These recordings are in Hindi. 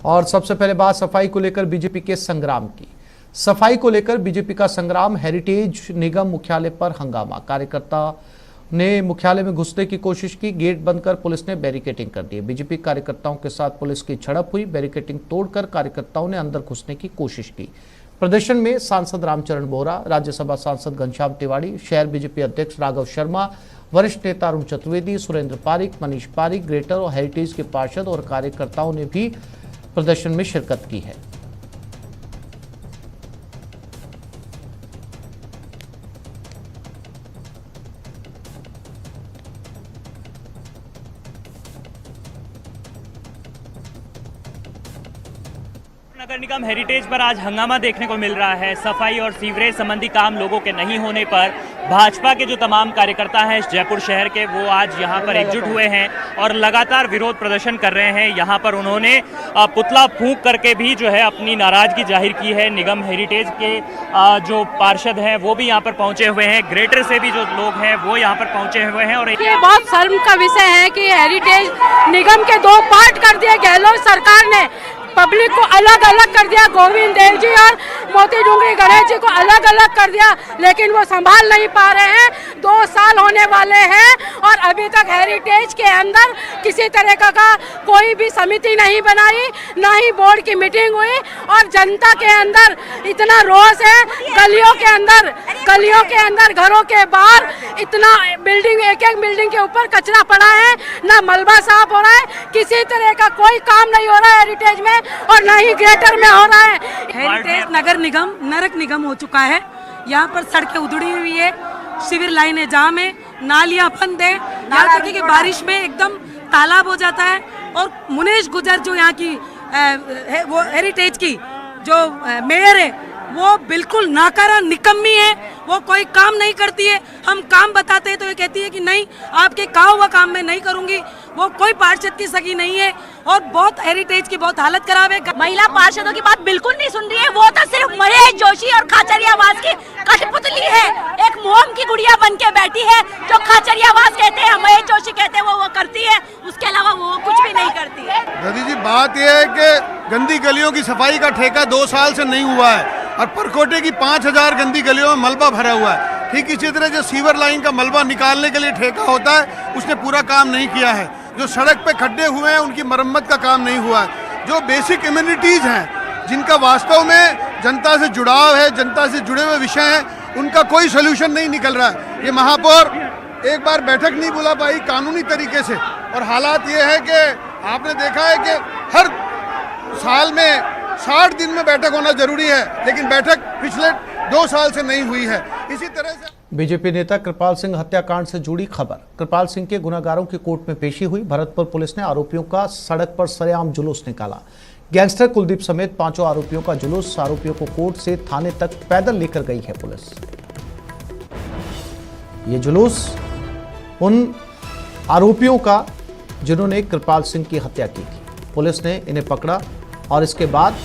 और सबसे पहले बात सफाई को लेकर बीजेपी के संग्राम की। सफाई को लेकर बीजेपी का संग्राम, हेरिटेज निगम मुख्यालय पर हंगामा। कार्यकर्ता ने मुख्यालय में घुसने की कोशिश की, गेट बंद कर पुलिस ने बैरिकेडिंग कर दी। बीजेपी कार्यकर्ताओं के साथ पुलिस की झड़प हुई, बैरिकेडिंग तोड़कर कार्यकर्ताओं ने अंदर घुसने की कोशिश की। प्रदर्शन में सांसद रामचरण बोहरा, राज्यसभा सांसद घनश्याम तिवारी, शहर बीजेपी अध्यक्ष राघव शर्मा, वरिष्ठ नेता अरुण चतुर्वेदी, सुरेंद्र पारिक, मनीष पारिक, ग्रेटर और हेरिटेज के पार्षद और कार्यकर्ताओं ने भी प्रदर्शन में शिरकत की है। नगर निगम हेरिटेज पर आज हंगामा देखने को मिल रहा है। सफाई और सीवरेज संबंधी काम लोगों के नहीं होने पर भाजपा के जो तमाम कार्यकर्ता हैं जयपुर शहर के, वो आज यहां पर एकजुट हुए हैं और लगातार विरोध प्रदर्शन कर रहे हैं। यहां पर उन्होंने पुतला फूंक करके भी जो है अपनी नाराजगी जाहिर की है। निगम हेरिटेज के जो पार्षद हैं वो भी यहां पर पहुंचे हुए हैं, ग्रेटर से भी जो लोग हैं वो यहां पर पहुंचे हुए हैं। और ये बहुत शर्म का विषय है कि हेरिटेज निगम के दो पार्ट कर दिए गहलोत सरकार ने। पब्लिक को अलग अलग कर दिया, गोविंद देव जी और मोती डूंगरी गणेश जी को अलग अलग कर दिया, लेकिन वो संभाल नहीं पा रहे हैं। 2 साल होने वाले हैं और अभी तक हेरिटेज के अंदर किसी तरह का कोई भी समिति नहीं बनाई, ना ही बोर्ड की मीटिंग हुई। और जनता के अंदर इतना रोष है, गलियों के अंदर घरों के बाहर इतना बिल्डिंग, एक एक बिल्डिंग के ऊपर कचरा पड़ा है, ना मलबा साफ हो रहा है, किसी तरह का कोई काम नहीं हो रहा है हेरिटेज में और न ही ग्रेटर में हो रहा है। हेरिटेज नगर निगम नरक निगम हो चुका है। यहाँ पर सड़कें उधड़ी हुई है, सिविल लाइनें जाम है, नालियां बंद है। यहाँ तक कि बारिश में एकदम तालाब हो जाता है। और मुनेश गुजर जो यहाँ की वो हेरिटेज की जो मेयर है वो बिल्कुल नाकारा निकम्मी है। वो कोई काम नहीं करती है, हम काम बताते हैं तो ये कहती है कि नहीं, आपके कहा हुआ काम मैं नहीं करूंगी। वो कोई पार्षद की सगी नहीं है और बहुत हेरिटेज की बहुत हालत खराब है। महिला पार्षदों की बात बिल्कुल नहीं सुन रही है। वो तो सिर्फ महेश जोशी और खाचरियावास की कठपुतली है, एक मोम की गुड़िया बन के बैठी है। जो खाचरियावास कहते हैं, महेश जोशी कहते हैं, वो करती है, उसके अलावा वो कुछ भी नहीं करती है। दादी जी, बात यह है कि गंदी गलियों की सफाई का ठेका 2 साल से नहीं हुआ है और परकोटे की 5000 गंदी गलियों में मलबा भरा हुआ है। ठीक इसी तरह जो सीवर लाइन का मलबा निकालने के लिए ठेका होता है, उसने पूरा काम नहीं किया है। जो सड़क पे खड्डे हुए हैं उनकी मरम्मत का काम नहीं हुआ है। जो बेसिक इम्यूनिटीज हैं, जिनका वास्तव में जनता से जुड़ाव है, जनता से जुड़े हुए विषय हैं, उनका कोई सोल्यूशन नहीं निकल रहा है। ये महापौर एक बार बैठक नहीं बुला पाई कानूनी तरीके से, और हालात ये है कि आपने देखा है कि हर साल में 60 दिन में बैठक होना जरूरी है, लेकिन बैठक पिछले 2 साल से नहीं हुई है। इसी तरह से बीजेपी नेता कृपाल सिंह हत्याकांड से जुड़ी खबर। कृपाल सिंह के गुनाहगारों की कोर्ट में पेशी हुई। भरतपुर पुलिस ने आरोपियों का सड़क पर सरेआम जुलूस निकाला। गैंगस्टर कुलदीप समेत 5 आरोपियों का जुलूस। आरोपियों को कोर्ट से थाने तक पैदल लेकर गई है पुलिस। ये जुलूस उन आरोपियों का जिन्होंने कृपाल सिंह की हत्या की थी। पुलिस ने इन्हें पकड़ा और इसके बाद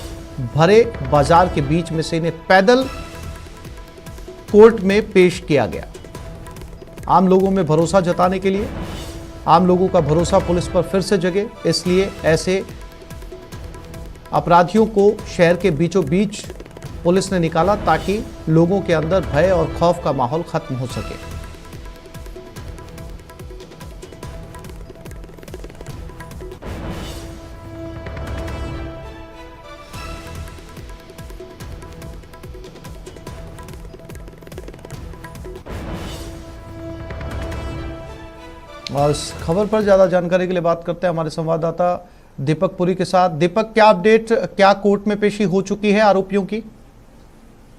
भरे बाजार के बीच में से इन्हें पैदल कोर्ट में पेश किया गया। आम लोगों में भरोसा जताने के लिए, आम लोगों का भरोसा पुलिस पर फिर से जगे, इसलिए ऐसे अपराधियों को शहर के बीचों बीच पुलिस ने निकाला ताकि लोगों के अंदर भय और खौफ का माहौल खत्म हो सके। और इस खबर पर ज्यादा जानकारी के लिए बात करते हैं हमारे संवाददाता दीपक पुरी के साथ। दीपक, क्या अपडेट, क्या कोर्ट में पेशी हो चुकी है आरोपियों की?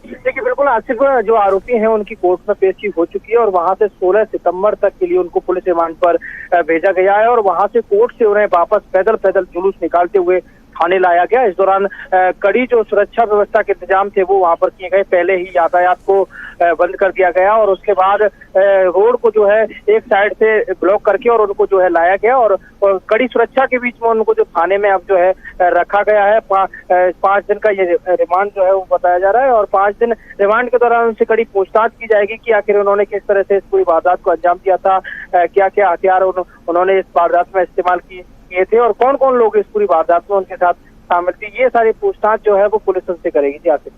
देखिए, बिल्कुल आसिफ, जो आरोपी हैं उनकी कोर्ट में पेशी हो चुकी है और वहां से 16 सितंबर तक के लिए उनको पुलिस रिमांड पर भेजा गया है और वहां से कोर्ट से उन्हें वापस पैदल जुलूस निकालते हुए थाने लाया गया। इस दौरान कड़ी जो सुरक्षा व्यवस्था के इंतजाम थे वो वहां पर किए गए। पहले ही यातायात को बंद कर दिया गया और उसके बाद रोड को जो है एक साइड से ब्लॉक करके और उनको जो है लाया गया और कड़ी सुरक्षा के बीच में उनको जो थाने में अब जो है रखा गया है। 5 दिन का ये रिमांड जो है वो बताया जा रहा है और 5 दिन रिमांड के दौरान उनसे कड़ी पूछताछ की जाएगी कि आखिर उन्होंने किस तरह से इस पूरी वारदात को अंजाम दिया था, क्या क्या हथियार उन्होंने इस वारदात में इस्तेमाल किए थे और कौन कौन लोग इस पूरी वारदात में उनके साथ शामिल थी, ये सारी पूछताछ जो है वो पुलिस उनसे करेगी। जी आसिफ।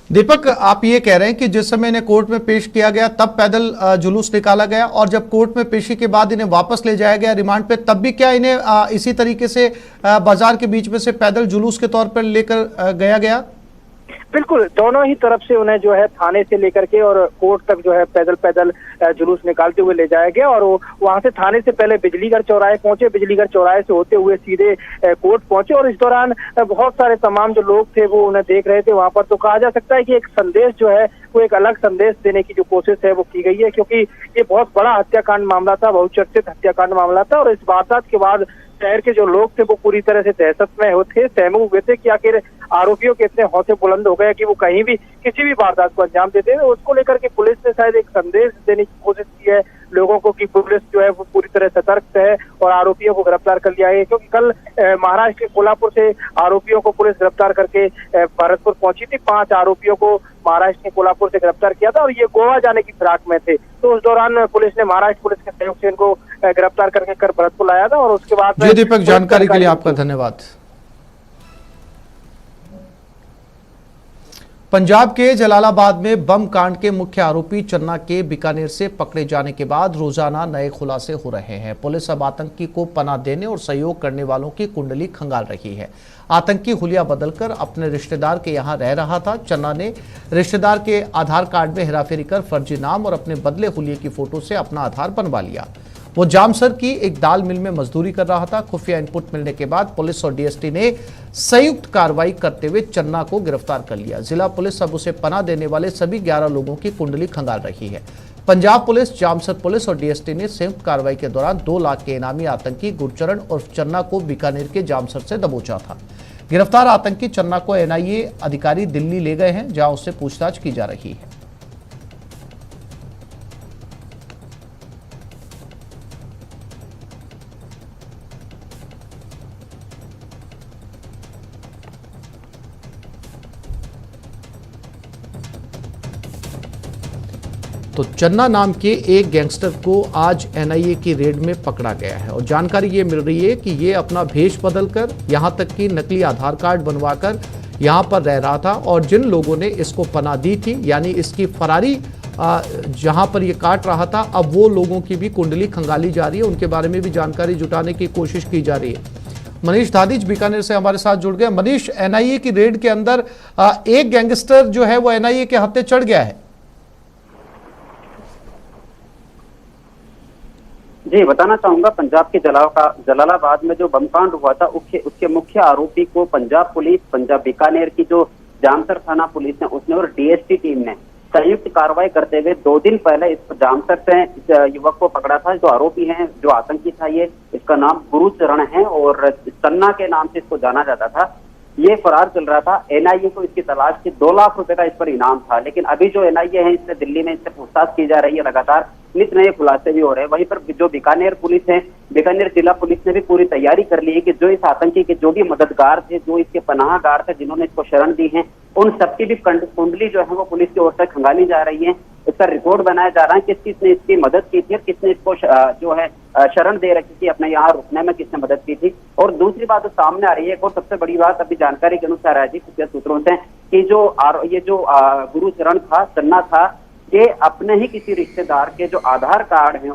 दीपक, आप ये कह रहे हैं कि जिस समय इन्हें कोर्ट में पेश किया गया तब पैदल जुलूस निकाला गया, और जब कोर्ट में पेशी के बाद इन्हें वापस ले जाया गया रिमांड पे, तब भी क्या इन्हें इसी तरीके से बाजार के बीच में से पैदल जुलूस के तौर पर लेकर गया? बिल्कुल, दोनों ही तरफ से उन्हें जो है थाने से लेकर के और कोर्ट तक जो है पैदल पैदल जुलूस निकालते हुए ले जाया गया, और वहां से थाने से पहले बिजलीघर चौराहे पहुंचे, बिजलीघर चौराहे से होते हुए सीधे कोर्ट पहुंचे, और इस दौरान बहुत सारे तमाम जो लोग थे वो उन्हें देख रहे थे वहां पर। तो कहा जा सकता है कि एक संदेश जो है वो एक अलग संदेश देने की जो कोशिश है वो की गई है, क्योंकि ये बहुत बड़ा हत्याकांड मामला था, बहुचर्चित हत्याकांड मामला था, और इस वारदात के बाद शहर के जो लोग थे वो पूरी तरह से दहशत में थे, सहमे हुए थे कि आखिर आरोपियों के इतने हौसले बुलंद हो गए कि वो कहीं भी किसी भी वारदात को अंजाम देते हैं। उसको लेकर के पुलिस ने शायद एक संदेश देने की कोशिश की है लोगों को कि पुलिस जो है वो पूरी तरह सतर्क है और आरोपियों को गिरफ्तार कर लिया है, क्योंकि कल महाराष्ट्र के कोल्हापुर से आरोपियों को पुलिस गिरफ्तार करके भरतपुर पहुंची थी। 5 आरोपियों को महाराष्ट्र के कोल्हापुर से गिरफ्तार किया था और ये गोवा जाने की फिराक में थे। तो उस दौरान पुलिस ने महाराष्ट्र पुलिस के सहयोग से इनको गिरफ्तार करके कर भरतपुर लाया था, और उसके बाद। जी दीपक, जानकारी के लिए आपका धन्यवाद। पंजाब के जलालाबाद में बम कांड के मुख्य आरोपी चन्ना के बीकानेर से पकड़े जाने के बाद रोजाना नए खुलासे हो रहे हैं। पुलिस अब आतंकी को पनाह देने और सहयोग करने वालों की कुंडली खंगाल रही है। आतंकी हुलिया बदलकर अपने रिश्तेदार के यहां रह रहा था। चन्ना ने रिश्तेदार के आधार कार्ड में हेराफेरी कर फर्जी नाम और अपने बदले हुलिये की फोटो से अपना आधार बनवा लिया। वो जामसर की एक दाल मिल में मजदूरी कर रहा था। खुफिया इनपुट मिलने के बाद पुलिस और डीएसटी ने संयुक्त कार्रवाई करते हुए चन्ना को गिरफ्तार कर लिया। जिला पुलिस अब उसे पनाह देने वाले सभी 11 लोगों की कुंडली खंगाल रही है। पंजाब पुलिस, जामसर पुलिस और डीएसटी ने संयुक्त कार्रवाई के दौरान 2 लाख के इनामी आतंकी गुरचरण उर्फ चन्ना को बीकानेर के जामसर से दबोचा था। गिरफ्तार आतंकी चन्ना को एनआईए अधिकारी दिल्ली ले गए हैं, जहां उससे पूछताछ की जा रही है। तो चन्ना नाम के एक गैंगस्टर को आज एनआईए की रेड में पकड़ा गया है, और जानकारी ये मिल रही है कि ये अपना भेष बदलकर, यहां तक कि नकली आधार कार्ड बनवाकर यहां पर रह रहा था, और जिन लोगों ने इसको पनाह दी थी, यानी इसकी फरारी जहां पर ये काट रहा था, अब वो लोगों की भी कुंडली खंगाली जा रही है, उनके बारे में भी जानकारी जुटाने की कोशिश की जा रही है। मनीष धादीज बीकानेर से हमारे साथ जुड़ गए। मनीष, एनआईए की रेड के अंदर एक गैंगस्टर जो है वो एनआईए के हत्थे चढ़ गया है। जी, बताना चाहूंगा, पंजाब के जलालाबाद में जो बमकांड हुआ था उसके मुख्य आरोपी को पंजाब पुलिस, पंजाब बीकानेर की जो जामसर थाना पुलिस ने उसने और डीएसटी टीम ने संयुक्त कार्रवाई करते हुए 2 दिन पहले इस जामसर से इस युवक को पकड़ा था। जो आरोपी है, जो आतंकी था, ये इसका नाम गुरुचरण है और चन्ना के नाम से इसको जाना जाता था। ये फरार चल रहा था। एनआईए को इसकी तलाश थी, 2 लाख रुपए का इस पर इनाम था। लेकिन अभी जो एनआईए है, इससे दिल्ली में इससे पूछताछ की जा रही है, लगातार नित नए खुलासे भी हो रहे हैं। वहीं पर जो बीकानेर पुलिस है, बीकानेर जिला पुलिस ने भी पूरी तैयारी कर ली है कि जो इस आतंकी के जो भी मददगार थे, जो इसके पनाहगार थे, जिन्होंने इसको शरण दी है, उन सबकी भी कुंडली जो है वो पुलिस की ओर से खंगाली जा रही है। इसका रिकॉर्ड बनाया जा रहा है कि किसने इसकी मदद की थी और किसने इसको जो है शरण दे रखी थी, अपने यहाँ रुकने में किसने मदद की थी। और दूसरी बात तो सामने आ रही है, एक और सबसे बड़ी बात अभी जानकारी के अनुसार है जी खुफिया सूत्रों से, कि ये जो गुरुचरण था, चन्ना था, ये अपने ही किसी रिश्तेदार के जो आधार कार्ड है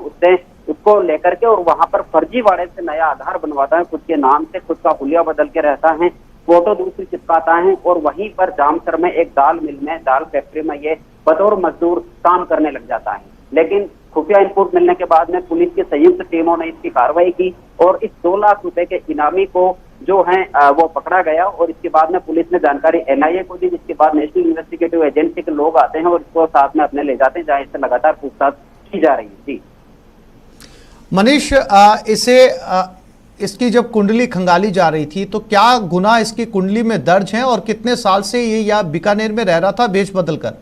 उसको लेकर के और वहां पर फर्जीवाड़े से नया आधार बनवाता है, खुद के नाम से खुद का हुलिया बदल के रहता है, फोटो दूसरी चिपकाता है, और वहीं पर जामसर में एक दाल मिल में, दाल फैक्ट्री में ये बतौर मजदूर काम करने लग जाता है। लेकिन खुफिया इनपुट मिलने के बाद में पुलिस की संयुक्त टीमों ने इसकी कार्रवाई की और इस 2 लाख रुपए के इनामी को जो है वो पकड़ा गया। और इसके बाद में पुलिस ने जानकारी एनआईए को दी, जिसके बाद नेशनल इन्वेस्टिगेटिव एजेंसी के लोग आते हैं और इसको साथ में अपने ले जाते हैं, जहां इससे लगातार पूछताछ की जा रही है। जी मनीष, इसकी जब कुंडली खंगाली जा रही थी तो क्या गुनाह इसकी कुंडली में दर्ज हैं और कितने साल से ये या बीकानेर में रह रहा था भेष बदलकर?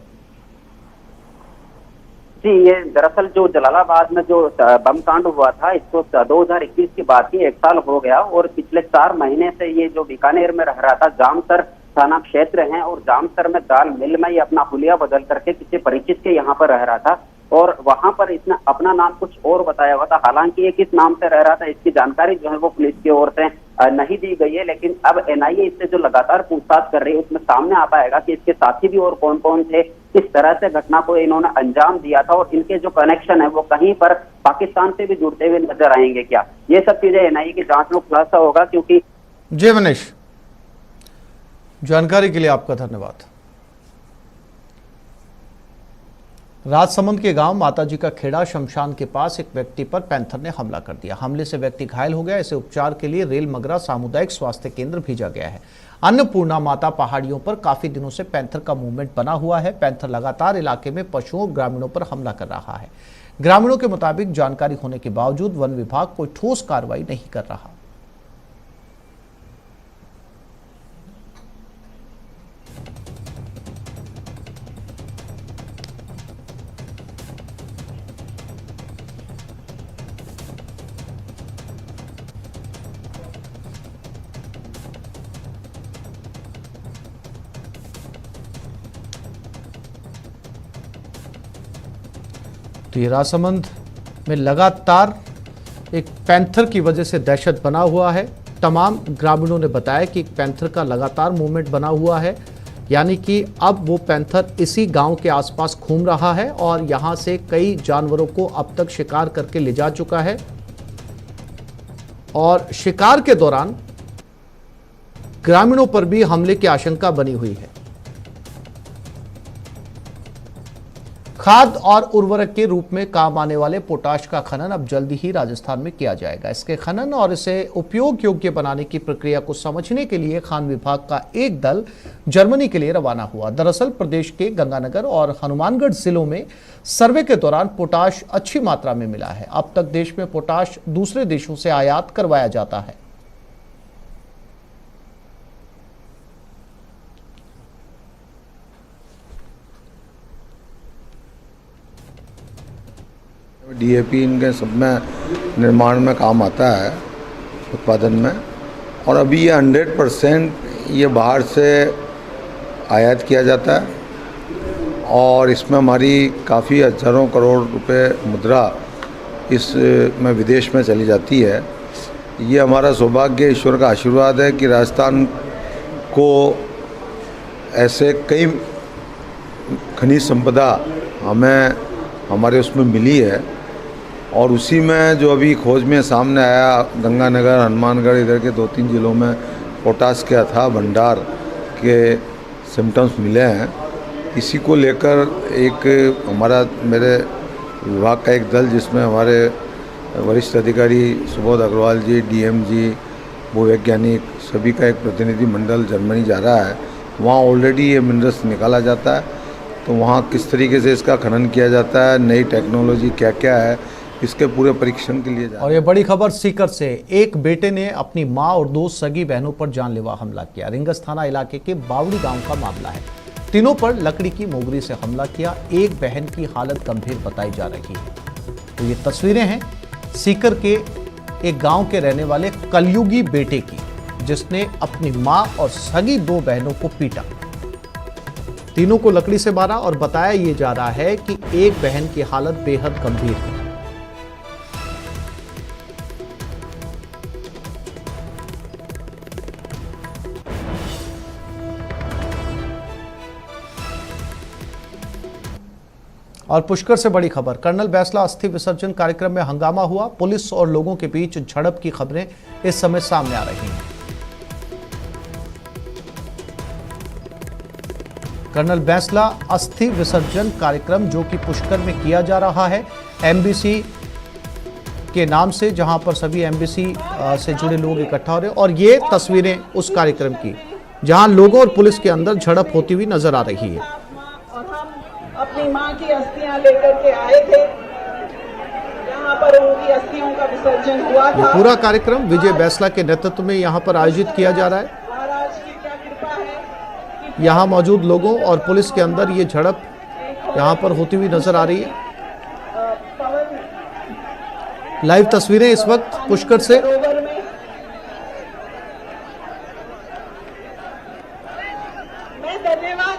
जी, ये दरअसल जो जलालाबाद में जो बम कांड हुआ था, इसको 2021 की बात की, 1 साल हो गया, और पिछले 4 महीने से ये जो बीकानेर में रह रहा था, जामसर थाना क्षेत्र है, और जामसर में दाल मिल में ये अपना हुलिया बदल करके किसी परिचित के यहाँ पर रह रहा था, और वहां पर इसने अपना नाम कुछ और बताया हुआ था। हालांकि ये किस नाम से रह रहा था, इसकी जानकारी जो है वो पुलिस की ओर से नहीं दी गई है। लेकिन अब एनआईए इससे जो लगातार पूछताछ कर रही है उसमें सामने आ पाएगा कि इसके साथी भी और कौन कौन थे, किस तरह से घटना को इन्होंने अंजाम दिया था और इनके जो कनेक्शन है वो कहीं पर पाकिस्तान से भी जुड़ते हुए नजर आएंगे क्या, ये सब चीजें एनआईए की जांच में खुलासा होगा। क्योंकि जय मनीष, जानकारी के लिए आपका धन्यवाद। राजसमंद के गांव माताजी का खेड़ा शमशान के पास एक व्यक्ति पर पैंथर ने हमला कर दिया। हमले से व्यक्ति घायल हो गया। इसे उपचार के लिए रेल मगरा सामुदायिक स्वास्थ्य केंद्र भेजा गया है। अन्नपूर्णा माता पहाड़ियों पर काफी दिनों से पैंथर का मूवमेंट बना हुआ है। पैंथर लगातार इलाके में पशुओं और ग्रामीणों पर हमला कर रहा है। ग्रामीणों के मुताबिक जानकारी होने के बावजूद वन विभाग कोई ठोस कार्रवाई नहीं कर रहा। तो ये राजसमंद में लगातार एक पैंथर की वजह से दहशत बना हुआ है। तमाम ग्रामीणों ने बताया कि एक पैंथर का लगातार मूवमेंट बना हुआ है, यानी कि अब वो पैंथर इसी गांव के आसपास घूम रहा है और यहां से कई जानवरों को अब तक शिकार करके ले जा चुका है। और शिकार के दौरान ग्रामीणों पर भी हमले की आशंका बनी हुई है। खाद और उर्वरक के रूप में काम आने वाले पोटाश का खनन अब जल्दी ही राजस्थान में किया जाएगा। इसके खनन और इसे उपयोग योग्य बनाने की प्रक्रिया को समझने के लिए खान विभाग का एक दल जर्मनी के लिए रवाना हुआ। दरअसल प्रदेश के गंगानगर और हनुमानगढ़ जिलों में सर्वे के दौरान पोटाश अच्छी मात्रा में मिला है। अब तक देश में पोटाश दूसरे देशों से आयात करवाया जाता है। डीएपी इनके सब में निर्माण में काम आता है, उत्पादन में। और अभी ये 100% ये बाहर से आयात किया जाता है और इसमें हमारी काफ़ी हज़ारों करोड़ रुपए मुद्रा इस में विदेश में चली जाती है। ये हमारा सौभाग्य, ईश्वर का आशीर्वाद है कि राजस्थान को ऐसे कई खनिज संपदा हमें हमारे उसमें मिली है। और उसी में जो अभी खोज में सामने आया, गंगानगर, हनुमानगढ़, इधर के 2-3 जिलों में पोटाश के अथाह भंडार के सिम्टम्स मिले हैं। इसी को लेकर एक मेरे विभाग का एक दल, जिसमें हमारे वरिष्ठ अधिकारी सुबोध अग्रवाल जी, डीएम जी, भूवैज्ञानिक, सभी का एक प्रतिनिधि मंडल जर्मनी जा रहा है। वहाँ ऑलरेडी ये मिनरल्स निकाला जाता है, तो वहाँ किस तरीके से इसका खनन किया जाता है, नई टेक्नोलॉजी क्या क्या है, इसके पूरे परीक्षण के लिए। और ये बड़ी खबर सीकर से। एक बेटे ने अपनी मां और 2 सगी बहनों पर जानलेवा हमला किया। रिंगस थाना इलाके के बावड़ी गांव का मामला है। तीनों पर लकड़ी की मोगरी से हमला किया। एक बहन की हालत गंभीर बताई जा रही है। तो ये तस्वीरें हैं सीकर के एक गांव के रहने वाले कलयुगी बेटे की, जिसने अपनी मां और सगी 2 बहनों को पीटा। तीनों को लकड़ी से मारा और बताया ये जा रहा है कि एक बहन की हालत बेहद गंभीर है। और पुष्कर से बड़ी खबर। कर्नल बैसला अस्थि विसर्जन कार्यक्रम में हंगामा हुआ। पुलिस और लोगों के बीच झड़प की खबरें इस समय सामने आ रही हैं। कर्नल बैसला अस्थि विसर्जन कार्यक्रम जो कि पुष्कर में किया जा रहा है, एमबीसी के नाम से, जहां पर सभी एमबीसी से जुड़े लोग इकट्ठा हो रहे हैं। और ये तस्वीरें उस कार्यक्रम की जहां लोगों और पुलिस के अंदर झड़प होती हुई नजर आ रही है। अपनी मां की अस्थियां लेकर के आए थे, यहाँ पर उनकी अस्थियों का विसर्जन हुआ था। पूरा कार्यक्रम विजय बैसला के नेतृत्व में यहाँ पर आयोजित किया जा रहा है। महाराज की क्या कृपा है। यहाँ मौजूद लोगों और पुलिस के अंदर ये झड़प यहाँ पर होती हुई नजर आ रही है। लाइव तस्वीरें इस वक्त पुष्कर से। मैं धन्यवाद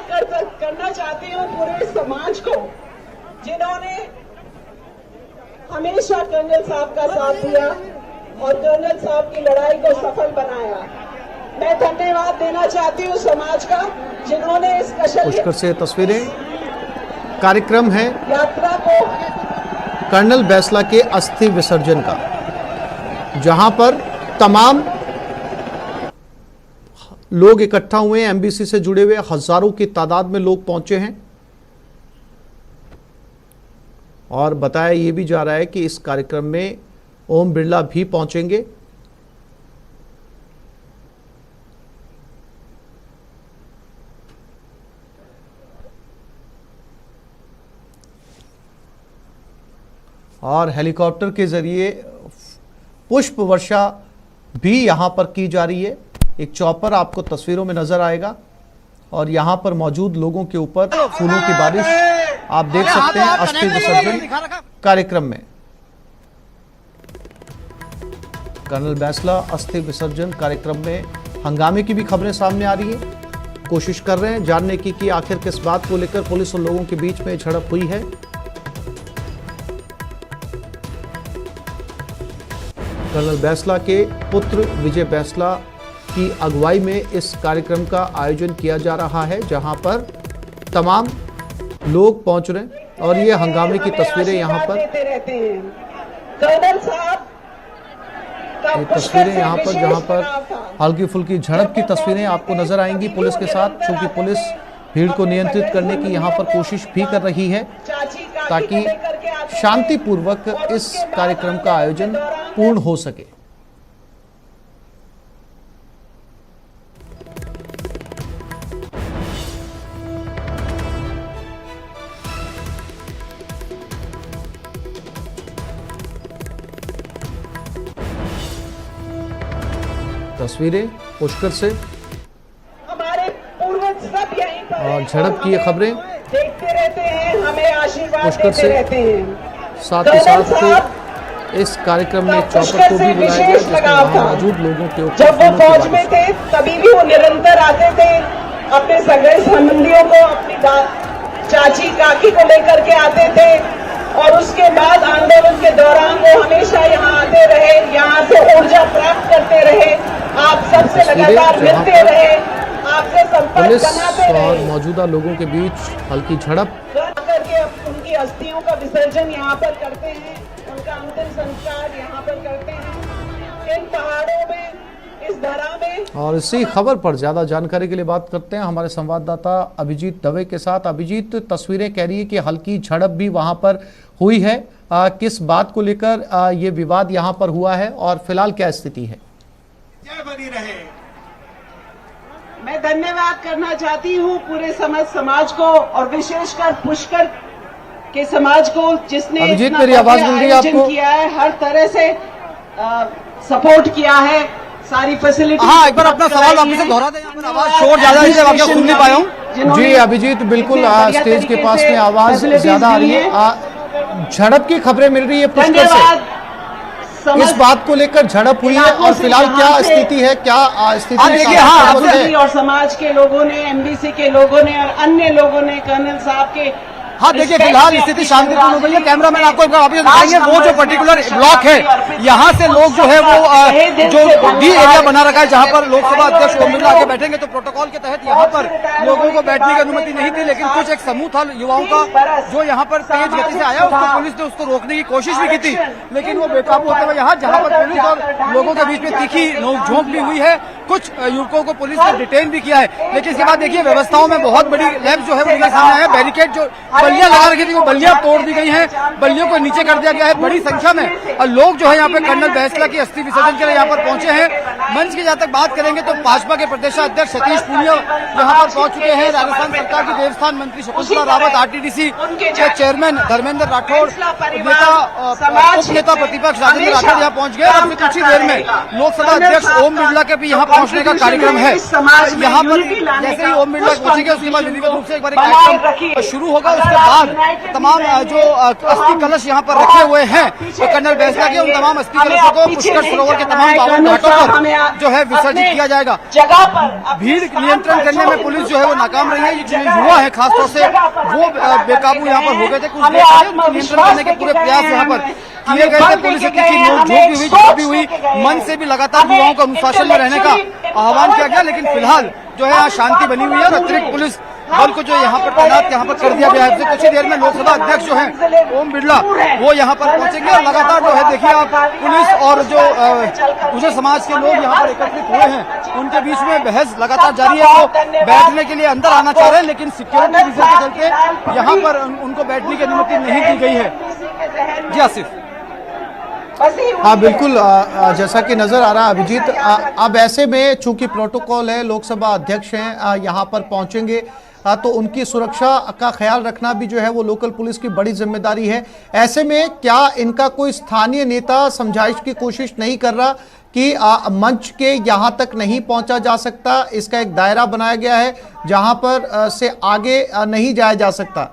करना चाहती हूँ पूरे समाज को, जिन्होंने हमेशा कर्नल साहब का साथ दिया और कर्नल साहब की लड़ाई को सफल बनाया। मैं धन्यवाद देना चाहती हूँ समाज का, जिन्होंने इस पुष्कर से तस्वीरें। कार्यक्रम है यात्रा को कर्नल बैंसला के अस्थि विसर्जन का, जहां पर तमाम लोग इकट्ठा हुए हैं। एमबीसी से जुड़े हुए हजारों की तादाद में लोग पहुंचे हैं और बताया ये भी जा रहा है कि इस कार्यक्रम में ओम बिरला भी पहुंचेंगे। और हेलीकॉप्टर के जरिए पुष्प वर्षा भी यहां पर की जा रही है। एक चॉपर आपको तस्वीरों में नजर आएगा और यहां पर मौजूद लोगों के ऊपर फूलों की बारिश आप देख सकते हैं अस्थि विसर्जन कार्यक्रम में। कर्नल बैंसला अस्थि विसर्जन कार्यक्रम में हंगामे की भी खबरें सामने आ रही हैं। कोशिश कर रहे हैं जानने की कि आखिर किस बात को लेकर पुलिस और लोगों के बीच में झड़प हुई है। कर्नल बैंसला के पुत्र विजय बैंसला की अगुवाई में इस कार्यक्रम का आयोजन किया जा रहा है, जहां पर तमाम लोग पहुंच रहे हैं और ये हंगामे की तस्वीरें यहां पर कर्नल साहब ये तस्वीरें यहां पर जहां पर हल्की फुल्की झड़प की तस्वीरें आपको नजर आएंगी पुलिस के साथ, क्योंकि पुलिस भीड़ को नियंत्रित करने की यहां पर कोशिश भी कर रही है ताकि शांतिपूर्वक इस कार्यक्रम का आयोजन पूर्ण हो सके। तस्वीरें पुष्कर से हमारे पूर्वज सब यहीं पर और झड़प की ये खबरें देखते रहते हैं, हमें आशीर्वाद पुष्कर देते से। रहते हैं। साथ ही साथ इस कार्यक्रम में चौपर को भी बुलाया गया, जिसमें वहां मौजूद लोगों के ऊपर जब वो फूलों की फौज में बारिश। थे तभी भी वो निरंतर आते थे, अपने सगे संबंधियों को, अपनी चाची काकी को लेकर के आते थे और उसके बाद आंदोलन के दौरान वो हमेशा यहाँ आते रहे, यहाँ से ऊर्जा प्राप्त करते रहे, आप सबसे लगातार मिलते रहे, आपसे संपर्क पुलिस बनाते और रहे। मौजूदा लोगों के बीच हल्की झड़प। करके उनकी अस्थियों का विसर्जन यहाँ पर करते हैं, उनका अंतिम संस्कार यहाँ पर करते हैं, इन पहाड़ों में, इस धरा में। और इसी खबर पर ज्यादा जानकारी के लिए बात करते हैं हमारे संवाददाता अभिजीत दवे के साथ। अभिजीत, तस्वीरें कह रही है कि हल्की झड़प भी वहां पर हुई है, किस बात को लेकर ये विवाद यहां पर हुआ है और फिलहाल क्या स्थिति है? जय बनी रहे। मैं धन्यवाद करना चाहती हूँ पूरे समाज को और विशेषकर पुष्कर के समाज को, जिसने अभिजीत, इतना मेरी आवाज मिल रही है आयोजन आपको? किया है, हर तरह से सपोर्ट किया है, सारी फैसिलिटी। हाँ, एक बार अपना सवाल वापस से दोहरा दें, यहाँ पर आवाज शोर ज्यादा है, इसलिए आपको सुन नहीं पाया हूँ। जी अभिजीत, बिल्कुल स्टेज के पास में आवाज ज्यादा आ रही है। झड़प की खबरें मिल रही है पुष्कर से, इस बात को लेकर झड़प हुई है और फिलहाल क्या स्थिति है, क्या स्थिति है? और समाज के लोगों ने, एमबीसी के लोगों ने और अन्य लोगों ने कर्नल साहब के। हाँ, देखिए फिलहाल स्थिति शांतिपूर्ण हो गई है। कैमरामैन आपको एक बार वापस दिखाएंगे, वो जो पर्टिकुलर ब्लॉक है, यहाँ से लोग जो है वो जो डी एरिया बना रखा है, जहाँ पर लोकसभा अध्यक्ष ओम बिरला आके बैठेंगे, तो प्रोटोकॉल के तहत यहाँ पर लोगों को बैठने की अनुमति नहीं थी, लेकिन कुछ एक समूह था युवाओं का जो यहाँ पर तेज गति से आया, उसको पुलिस ने उसको रोकने की कोशिश भी की थी, लेकिन वो बेकाबू होते हुए यहाँ, जहाँ पर पुलिस और लोगों के बीच में तीखी नोकझोंक भी हुई है, कुछ युवकों को पुलिस ने डिटेन भी किया है। लेकिन इसके बाद देखिए व्यवस्थाओं में बहुत बड़ी लैब जो है वो निकल सामने आया। बैरिकेड जो बल्लियां लगा रखी थी, वो बल्लियां तोड़ दी गई हैं, बल्लियों को नीचे कर दिया गया है। बड़ी संख्या में और लोग जो है यहाँ पे कर्नल बैंसला की अस्थि विसर्जन के लिए यहाँ पर पहुंचे हैं। मंच की जहाँ तक बात करेंगे तो भाजपा के प्रदेशाध्यक्ष सतीश पूनिया यहाँ पर पहुंच चुके हैं। राजस्थान सरकार के देवस्थान मंत्री शकुंतला रावत, आरटीडीसी के चेयरमैन धर्मेंद्र राठौड़, उप नेता प्रतिपक्ष राजेंद्र राठौड़ यहाँ पहुंच गए और कुछ ही देर में लोकसभा अध्यक्ष ओम बिरला के भी यहाँ पहुंचने का कार्यक्रम है। यहाँ पर जैसे ही ओम बिरला पहुंचेंगे उसके बाद विधिवत रूप से एक बार कार्यक्रम शुरू होगा। उसके बाद तमाम जो अस्थि कलश यहाँ पर रखे हुए हैं कर्नल बैंसला के, उन तमाम अस्थि कलशों को पुष्कर सरोवर के तमाम बावन घाटों पर जो है विसर्जित किया जाएगा। भीड़ नियंत्रण करने में पुलिस जो है वो नाकाम रही है। जो युवा है खासतौर से वो बेकाबू यहाँ पर हो गए थे, कुछ देर पहले उनको नियंत्रण करने के पूरे प्रयास यहाँ पर किए गए थे। पुलिस इतनी चीज नोकझोंक भी हुई, झड़प भी हुई, मन से भी लगातार युवाओं को अनुशासन में रहने का आह्वान किया गया, लेकिन फिलहाल जो है यहाँ शांति बनी हुई है और अतिरिक्त पुलिस बल को जो यहाँ पर तैनात यहाँ पर कर दिया गया है। कुछ ही देर में लोकसभा अध्यक्ष जो है ओम बिरला वो यहाँ पर पहुंचेंगे और लगातार जो है देखिए आप पुलिस और जो गुर्जर समाज के लोग यहाँ पर एकत्रित हुए हैं उनके बीच में बहस लगातार जारी है। वो बैठने के लिए अंदर आना चाह रहे हैं, लेकिन सिक्योरिटी रीजन के चलते यहाँ पर उनको बैठने की अनुमति नहीं दी गई है। जी आसिफ। हाँ बिल्कुल, जैसा कि नजर आ रहा है अभिजीत, अब ऐसे में चूंकि प्रोटोकॉल है, लोकसभा अध्यक्ष हैं यहाँ पर पहुंचेंगे, तो उनकी सुरक्षा का ख्याल रखना भी जो है वो लोकल पुलिस की बड़ी जिम्मेदारी है। ऐसे में क्या इनका कोई स्थानीय नेता समझाइश की कोशिश नहीं कर रहा कि मंच के यहाँ तक नहीं पहुंचा जा सकता, इसका एक दायरा बनाया गया है जहां पर से आगे नहीं जाया जा सकता?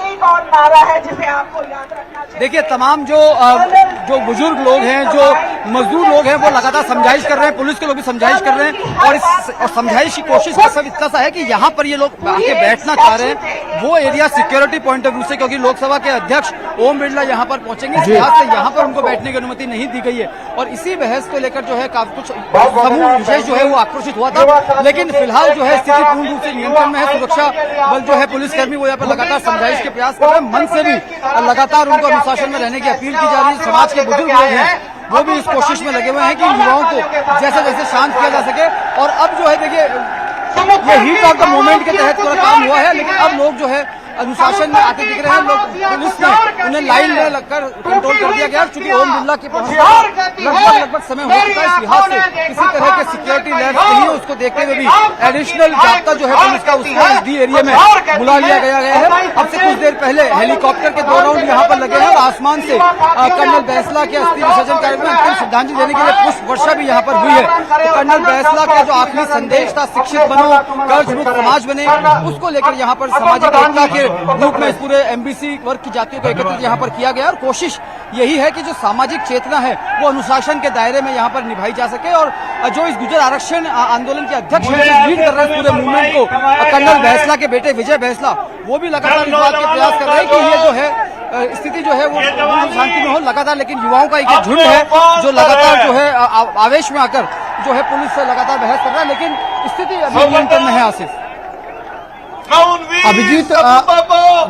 एक और नारा है जिसे आपको याद रखना चाहिए। देखिए तमाम जो बुजुर्ग लोग हैं, जो मजदूर लोग हैं, वो लगातार समझाइश कर रहे हैं, पुलिस के लोग भी समझाइश कर रहे हैं और इस समझाइश की कोशिश का सब इतना सा है कि यहाँ पर ये लोग आके बैठना चाह रहे हैं वो area security point of view से, क्योंकि लोकसभा के अध्यक्ष ओम बिरला यहाँ पर पहुंचेंगे, इस लिहाज से यहाँ पर उनको बैठने की अनुमति नहीं दी गई है। और इसी बहस को लेकर जो है काफी कुछ समूह विशेष जो है वो आक्रोशित हुआ था, लेकिन फिलहाल जो है स्थिति पूर्ण रूप से नियंत्रण में है। सुरक्षा बल जो है पुलिसकर्मी वो यहाँ पर लगातार समझाइश के प्रयास कर रहे हैं, मन से भी लगातार उनको अनुशासन में रहने की अपील की जा रही है। समाज के बुजुर्ग लोग हैं वो भी इस कोशिश में लगे हुए हैं कि युवाओं को जैसे जैसे शांत किया जा सके। और अब जो है देखिए ये हीट ऑफ द मोमेंट के तहत पूरा काम हुआ है, लेकिन अब लोग जो है अनुशासन में आते दिख रहे हैं। लोग पुलिस ने उन्हें लाइन में लगकर कंट्रोल कर दिया गया, क्योंकि ओम बिरला के लगभग समय हो चुका है। इस लिहाज से किसी तरह के सिक्योरिटी लैब्स नहीं है, उसको देखते हुए भी एडिशनल जाब्ता जो है पुलिस का उसको एसडी एरिया में बुला लिया गया है। अब से कुछ देर पहले हेलीकॉप्टर के 2 राउंड यहाँ पर लगे हैं और आसमान से कर्नल बैंसला के अस्थि विसर्जन कार्यक्रम में अंतिम श्रद्धांजलि देने के लिए पुष्प वर्षा भी यहाँ पर हुई है। तो कर्नल बैंसला का जो आखिरी संदेश था, शिक्षित बनो, कर्ज मुक्त समाज बने, उसको लेकर यहाँ पर सामाजिक एकता के रूप में इस पूरे एमबीसी वर्ग की जातियों को एकत्रित यहाँ पर किया गया और कोशिश यही है कि जो सामाजिक चेतना है वो अनुशासन के दायरे में यहाँ पर निभाई जा सके। और जो इस गुर्जर आरक्षण आंदोलन के अध्यक्ष हैं, लीड कर रहे हैं पूरे मूवमेंट को, कर्नल बैंसला के बेटे विजय बैंसला, वो भी लगातार इस बात के प्रयास कर रहे हैं कि ये जो है स्थिति जो है वो शांति में हो लगातार। लेकिन युवाओं का एक झुंड है जो लगातार जो है आवेश में आकर जो है पुलिस से लगातार बहस कर रहा है, लेकिन स्थिति अभी नियंत्रण में है। आसिफ। अभिजीत,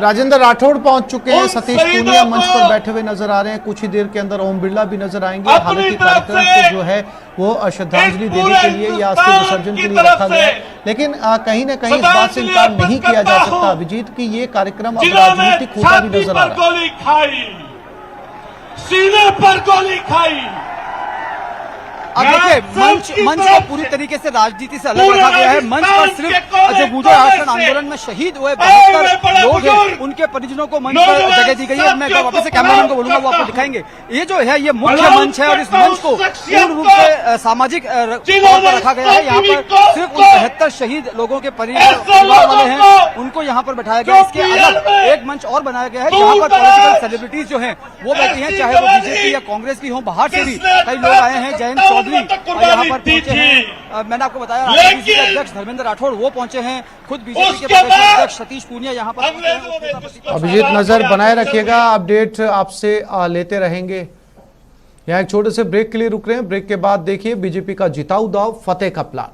राजेंद्र राठौड़ पहुंच चुके हैं, सतीश पूनिया मंच पर बैठे हुए नजर आ रहे हैं, कुछ ही देर के अंदर ओम बिरला भी नजर आएंगे। हालांकि कार्यक्रम को जो है वो श्रद्धांजलि देने के लिए या अस्थि विसर्जन के लिए रखा गया है, लेकिन कहीं न कहीं इस बात से इनकार नहीं किया जा सकता अभिजीत कि ये कार्यक्रम अब राजनीतिक होता भी नजर आ रहा है। सीने पर गोली खाई। अब देखिए मंच को पूरी तरीके से राजनीति से अलग रखा गया है। मंच पर सिर्फ जो गुर्जर आरक्षण आंदोलन में शहीद हुए 72 लोग हैं उनके परिजनों को मंच पर जगह दी गई है। मैं वापस से कैमरामैन को बोलूंगा वो आपको दिखाएंगे। ये जो है ये मुख्य मंच है और इस मंच को पूर्ण रूप से सामाजिक तौर पर रखा गया है। यहाँ पर सिर्फ उन 72 शहीद लोगों के परिवार वाले हैं उनको यहाँ पर बैठाया गया। इसके अलग एक मंच और बनाया गया है जहाँ पर पॉलिटिकल सेलिब्रिटीज जो है वो बैठी हैं, चाहे वो बीजेपी या कांग्रेस की हो, बाहर से भी कई लोग आए हैं। जयंत चौधरी यहाँ पर पहुंचे हैं, मैंने आपको बताया बीजेपी के अध्यक्ष धर्मेंद्र राठौड़ वो पहुंचे हैं, खुद बीजेपी के प्रदेश अध्यक्ष सतीश पूनिया यहाँ पर। अभिजीत नजर बनाए रखिएगा, अपडेट आपसे लेते रहेंगे। यहाँ एक छोटे से ब्रेक के लिए रुक रहे हैं, ब्रेक के बाद देखिए बीजेपी का जिताऊ दाव फतेह का प्लान।